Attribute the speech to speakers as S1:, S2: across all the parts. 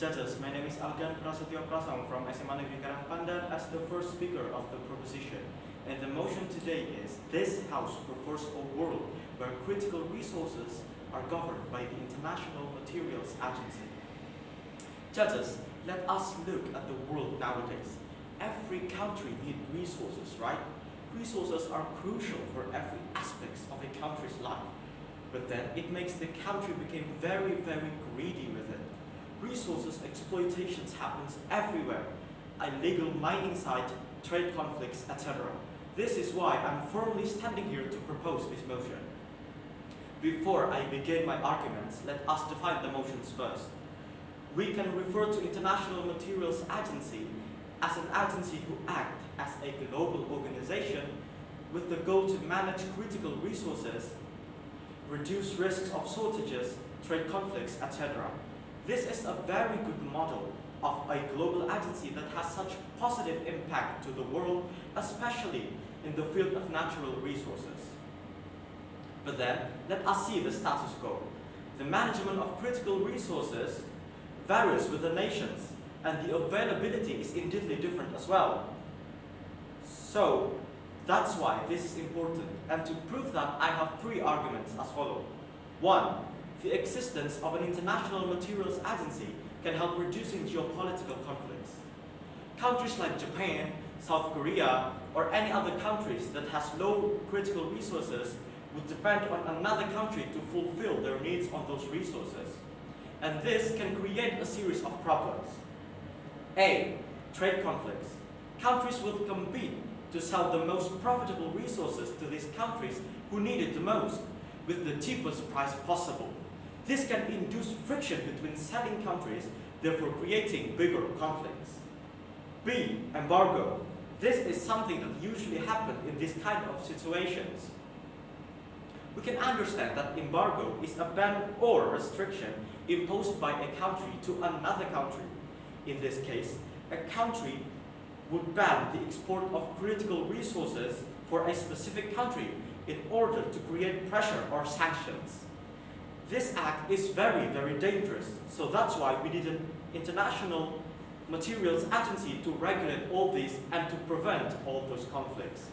S1: Judges, my name is Prasetyo from SMA Negeri Karangpandan as the first speaker of the proposition. And the motion today is, this House prefers a world where critical resources are governed by the International Materials Agency. Judges, let us look at the world nowadays. Every country needs resources, right? Resources are crucial for every aspect of a country's life. But then it makes the country become very, very greedy with it. Resources exploitations happens everywhere. Illegal mining sites, trade conflicts, etc. This is why I'm firmly standing here to propose this motion. Before I begin my arguments, let us define the motions first. We can refer to International Materials Agency as an agency who acts as a global organization with the goal to manage critical resources, reduce risks of shortages, trade conflicts, etc. This is a very good model of a global agency that has such positive impact to the world, especially in the field of natural resources. But then, let us see the status quo. The management of critical resources varies with the nations, and the availability is indeedly different as well. So, that's why this is important, and to prove that I have three arguments as follows. 1. The existence of an international materials agency can help reducing geopolitical conflicts. Countries like Japan, South Korea, or any other countries that has low critical resources would depend on another country to fulfill their needs on those resources. And this can create a series of problems. A. Trade conflicts. Countries will compete to sell the most profitable resources to these countries who need it the most, with the cheapest price possible. This can induce friction between selling countries, therefore creating bigger conflicts. B. Embargo. This is something that usually happens in this kind of situations. We can understand that embargo is a ban or restriction imposed by a country to another country. In this case, a country would ban the export of critical resources for a specific country in order to create pressure or sanctions. This act is very, very dangerous, so that's why we need an international materials agency to regulate all this and to prevent all those conflicts.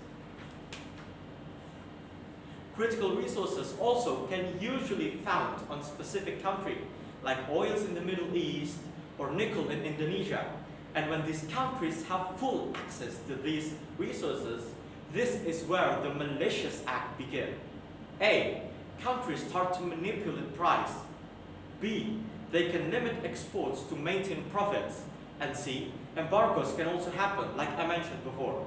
S1: Critical resources also can usually found on specific country, like oils in the Middle East or nickel in Indonesia. And when these countries have full access to these resources, this is where the malicious act begins. A. Countries start to manipulate price. B. They can limit exports to maintain profits. And C. Embargoes can also happen, like I mentioned before.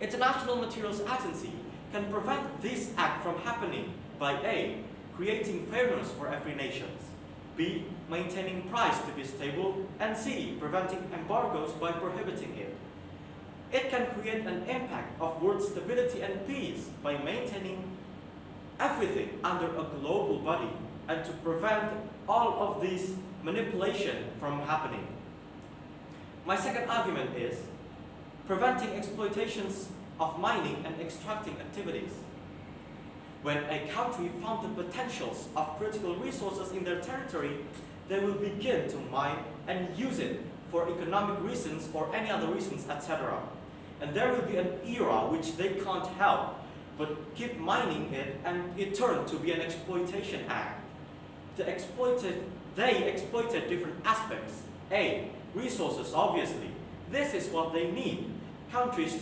S1: International Materials Agency can prevent this act from happening by A. Creating fairness for every nation. B. Maintaining price to be stable, and C. Preventing embargoes by prohibiting it. It can create an impact of world stability and peace by maintaining everything under a global body and to prevent all of these manipulation from happening. My second argument is preventing exploitations of mining and extracting activities. When a country found the potentials of critical resources in their territory, they will begin to mine and use it for economic reasons or any other reasons, etc. And there will be an era which they can't help but keep mining it, and it turned to be an exploitation act. They exploited different aspects. A. Resources, obviously. This is what they need. Countries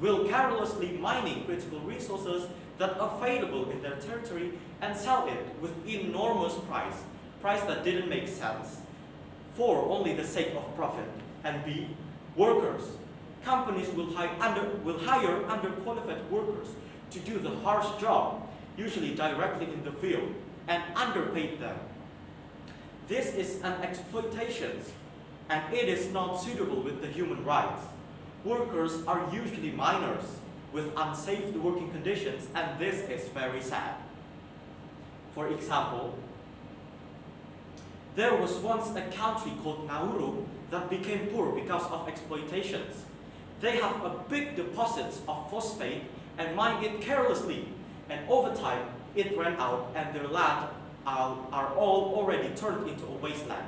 S1: will carelessly mining critical resources that are available in their territory and sell it with enormous price that didn't make sense, for only the sake of profit. And B. Workers. Companies will hire underqualified workers to do the harsh job, usually directly in the field, and underpaid them. This is an exploitation, and it is not suitable with the human rights. Workers are usually minors with unsafe working conditions, and this is very sad. For example, there was once a country called Nauru that became poor because of exploitations. They have a big deposits of phosphate and mine it carelessly, and over time it ran out and their land are all already turned into a wasteland.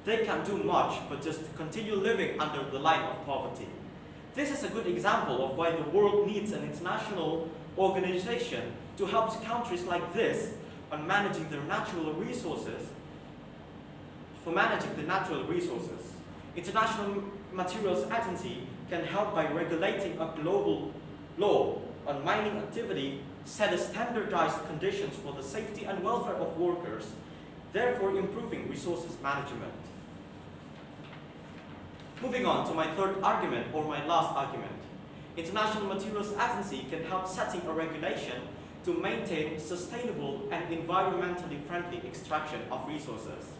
S1: They can't do much but just continue living under the line of poverty. This is a good example of why the world needs an international organization to help countries like this on managing their natural resources, International Materials Agency can help by regulating a global law on mining activity, set standardized conditions for the safety and welfare of workers, therefore improving resources management. Moving on to my third argument, or my last argument. International Materials Agency can help setting a regulation to maintain sustainable and environmentally friendly extraction of resources.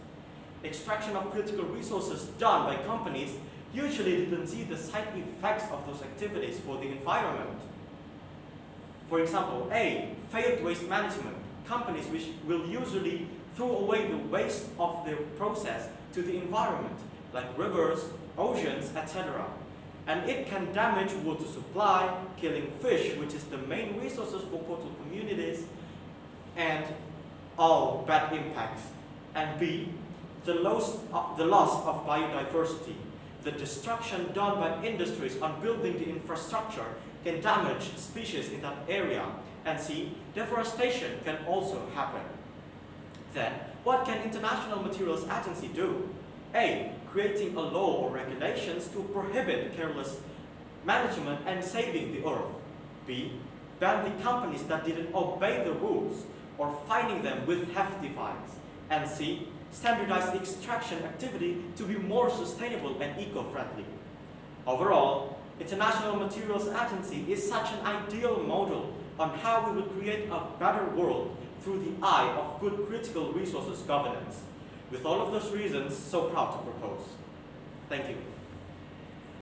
S1: Extraction of critical resources done by companies usually didn't see the side effects of those activities for the environment. For example, A, failed waste management. Companies which will usually throw away the waste of their process to the environment, like rivers, oceans, etc. And it can damage water supply, killing fish, which is the main resources for coastal communities, and all bad impacts. And B, the loss of biodiversity. The destruction done by industries on building the infrastructure can damage species in that area. And C, deforestation can also happen. Then, what can International Materials Agency do? A, creating a law or regulations to prohibit careless management and saving the earth. B, ban the companies that didn't obey the rules or fining them with hefty fines. And C, standardize extraction activity to be more sustainable and eco-friendly. Overall, International Materials Agency is such an ideal model on how we would create a better world through the eye of good critical resources governance. With all of those reasons, so proud to propose. Thank you.